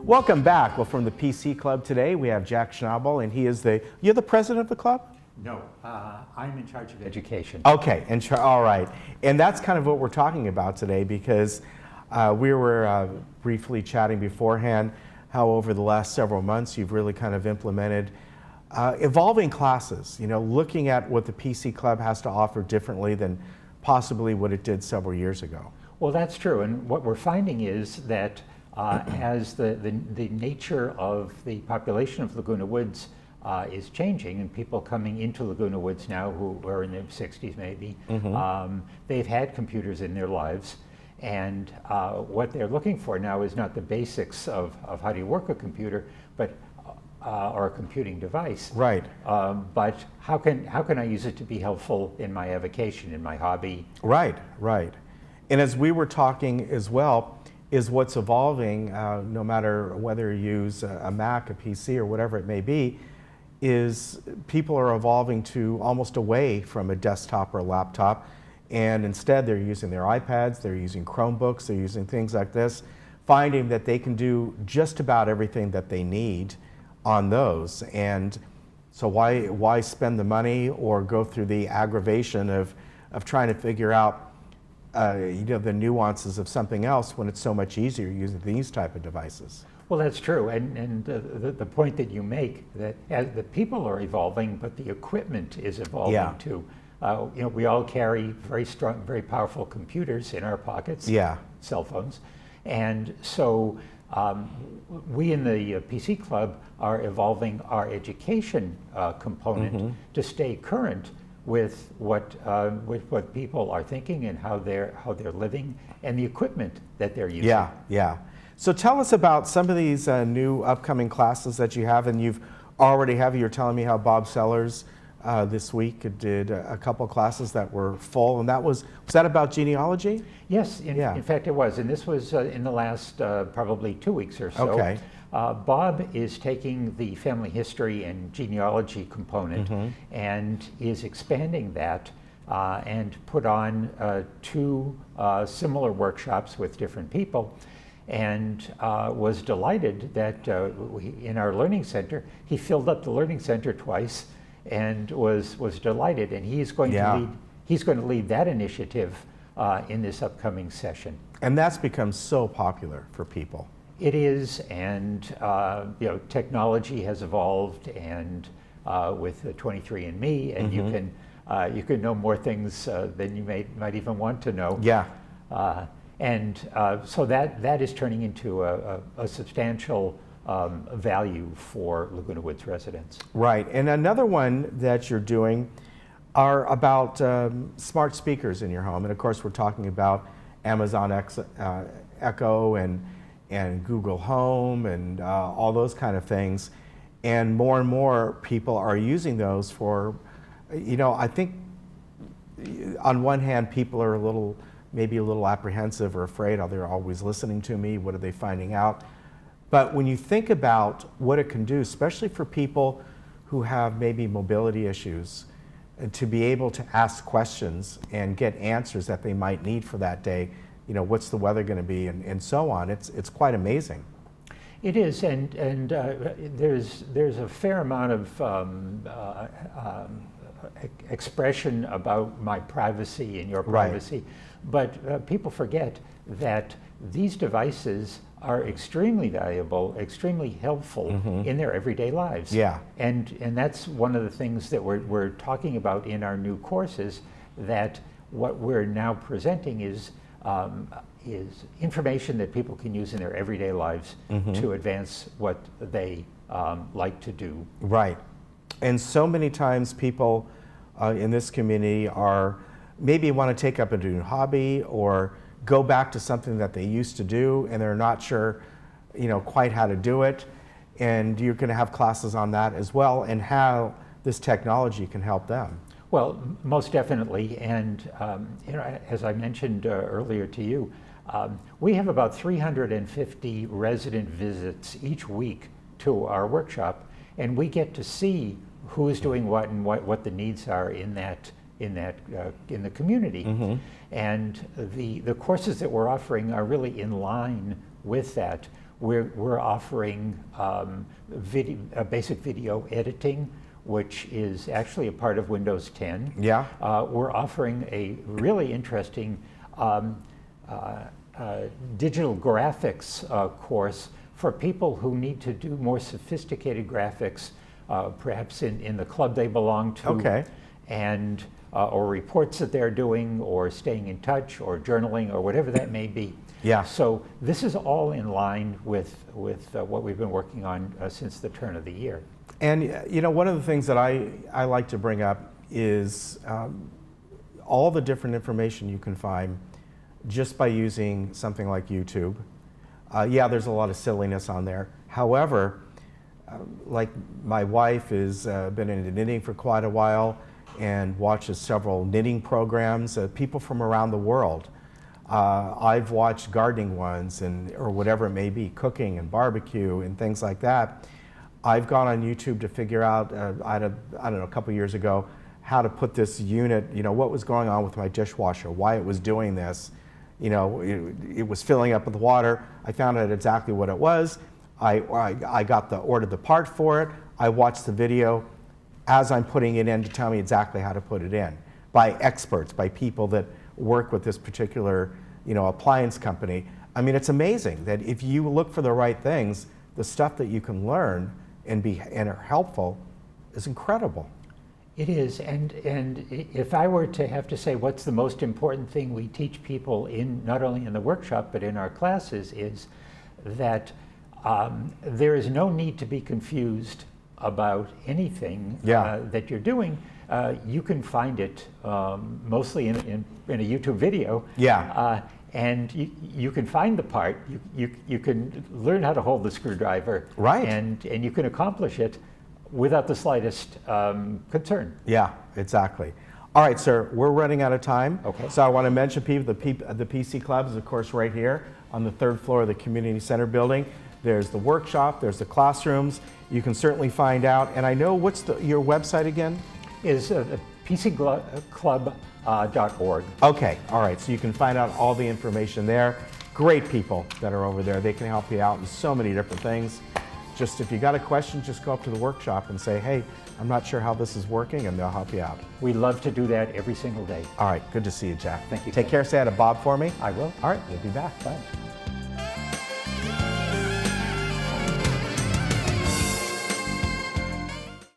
Welcome back. Well, from the PC Club today, we have Jack Schnabel, and you're the president of the club? No, I'm in charge of education. Okay, all right. And that's kind of what we're talking about today, because we were briefly chatting beforehand how over the last several months you've really kind of implemented evolving classes, looking at what the PC Club has to offer differently than possibly what it did several years ago. Well, that's true. And what we're finding is that as the nature of the population of Laguna Woods is changing, and people coming into Laguna Woods now who are in their 60s maybe, they've had computers in their lives, and what they're looking for now is not the basics of how do you work a computer, but or a computing device. Right. But how can I use it to be helpful in my avocation, in my hobby? Right, right. And as we were talking as well, is what's evolving, no matter whether you use a Mac, a PC, or whatever it may be, is people are evolving to almost away from a desktop or a laptop, and instead they're using their iPads, they're using Chromebooks, they're using things like this, finding that they can do just about everything that they need on those. And so why spend the money or go through the aggravation of trying to figure out the nuances of something else when it's so much easier using these type of devices? Well, that's true, and the point that you make, that as the people are evolving, but the equipment is evolving too. We all carry very strong, very powerful computers in our pockets, cell phones, and so we in the PC Club are evolving our education component to stay current with what people are thinking and how they're living, and the equipment that they're using. Yeah, yeah. So tell us about some of these new upcoming classes that you have, and you've already you're telling me how Bob Sellers this week did a couple classes that were full, and was that about genealogy? Yes, in fact it was, and this was in the last probably 2 weeks or so. Okay. Bob is taking the family history and genealogy component and is expanding that and put on 2 similar workshops with different people, and was delighted that in our learning center, he filled up the learning center twice and was delighted, and he's going to lead that initiative in this upcoming session. And that's become so popular for people. It is, and technology has evolved, and with 23andMe, and you can know more things than you might even want to know. Yeah. So that is turning into a substantial value for Laguna Woods residents. Right, and another one that you're doing are about smart speakers in your home, and of course we're talking about Amazon Echo and Google Home and all those kind of things, and more people are using those for, I think on one hand people are maybe a little apprehensive or afraid, oh, they're always listening to me, what are they finding out? But when you think about what it can do, especially for people who have maybe mobility issues, to be able to ask questions and get answers that they might need for that day, what's the weather going to be, and so on. It's quite amazing. It is, and there's a fair amount of expression about my privacy and your privacy, but people forget that these devices are extremely valuable, extremely helpful in their everyday lives. Yeah. And that's one of the things that we're talking about in our new courses, that what we're now presenting is information that people can use in their everyday lives to advance what they like to do. Right. And so many times people in this community maybe want to take up a new hobby or go back to something that they used to do, and they're not sure quite how to do it. And you're going to have classes on that as well, and how this technology can help them. Well, most definitely, and as I mentioned earlier to you, we have about 350 resident visits each week to our workshop, and we get to see who is doing what and what the needs are in the community. And the courses that we're offering are really in line with that. we're offering basic video editing, which is actually a part of Windows 10. Yeah. We're offering a really interesting digital graphics course for people who need to do more sophisticated graphics, perhaps in the club they belong to, Okay. and or reports that they're doing, or staying in touch, or journaling, or whatever that may be. Yeah. So this is all in line with what we've been working on since the turn of the year. And you know, one of the things that I like to bring up is all the different information you can find just by using something like YouTube. Yeah, there's a lot of silliness on there. However, like my wife has been into knitting for quite a while and watches several knitting programs, people from around the world. I've watched gardening ones or whatever it may be, cooking and barbecue and things like that. I've gone on YouTube to figure out, I don't know, a couple years ago, how to put this unit, you know, what was going on with my dishwasher, why it was doing this. You know, it was filling up with water. I found out exactly what it was. I ordered the part for it. I watched the video as I'm putting it in to tell me exactly how to put it in by experts, by people that work with this particular, you know, appliance company. I mean, it's amazing that if you look for the right things, the stuff that you can learn and are helpful is incredible. It is, and if I were to have to say what's the most important thing we teach people in, not only in the workshop but in our classes, is that there is no need to be confused about anything that you're doing. You can find it mostly in a YouTube video. Yeah. And you can find the part. You can learn how to hold the screwdriver. Right. And you can accomplish it without the slightest concern. Yeah, exactly. All right, sir, we're running out of time. Okay. So I want to mention people, the PC Club is of course right here on the 3rd floor of the Community Center building. There's the workshop, there's the classrooms. You can certainly find out. And I know, what's your website again? Is pcclub.org. Okay, all right, so you can find out all the information there. Great people that are over there. They can help you out in so many different things. Just if you got a question, just go up to the workshop and say, hey, I'm not sure how this is working, and they'll help you out. We love to do that every single day. All right, good to see you, Jack. Thank you. Take care. Say hi to Bob for me. I will. All right, we'll be back. Bye.